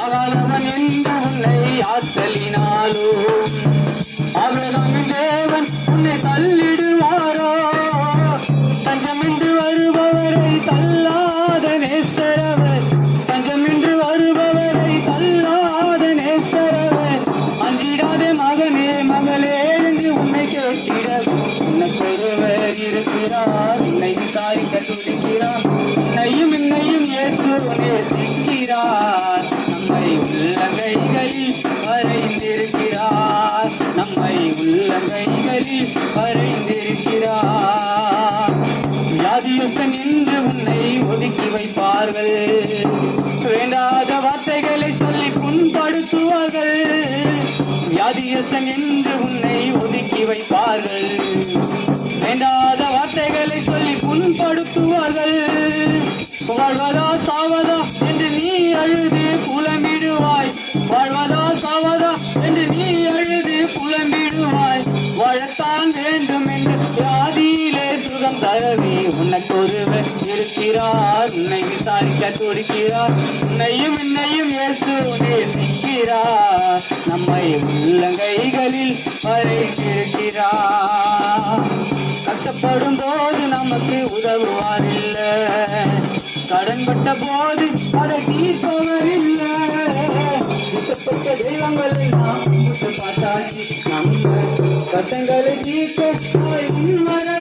ஆகாதவன் என்று உன்னை ஆற்றலினாலும் ஆபிரகாமின் தேவன் உன்னை தள்ளிடுவாரோ? தஞ்சமின்றி வருபவரை தள்ளாத நேசரவர், தஞ்சமின்றி வருபவரை தள்ளாத நேசரவர். அஞ்சிடாதே மகனே மகளே என்று உன்னை கேட்கிற உனக்கொருவர் இருக்கிறார். உன்னை விசாரிக்க துடிக்கிறார். உன்னையும் என்னையும் ஏற்று நேசிக்கிறார். நம்மை உள்ளங்கைகளில் வரைந்திருக்கிறார். நம்மை உள்ளங்கைகளில் வரைந்திருக்கிறார். வியாதியுடன் என்று உன்னை ஒதுக்கி வைப்பார்கள். வேண்டாத வார்த்தைகளை சொல்லி புண்படுத்துவார்கள். வியாதியுடன் என்று உன்னை ஒதுக்கி வைப்பார்கள். வேண்டாத வார்த்தைகளை சொல்லி புண்படுத்துவார்கள். வாழ்வதா சாவதா என்று நீ அழுது புலம்பிடுவாய். வாழ்வதா சாவதா என்று நீ அழுது புலம்பிடுவாய். வாழத்தான் வேண்டும் என்று வியாதியிலே சுகம் தரவே உனக்கொருவர் இருக்கிறார். உன்னை விசாரிக்க துடிக்கிறார். உன்னையும் என்னையும் இயேசு நேசிக்கிறார். நம்மை உள்ளங்கைகளில் வரைந்திருக்கிறார். கஷ்டப்படும் போது நமக்கு உதவுவார் இல்ல, கடன்பட்ட போது அதை தீர்ப்பவர் இல்ல. இஷ்டப்பட்ட தெய்வங்களை நாம் பார்த்தாச்சு. நம்ம கஷ்டங்களை தீர்க்க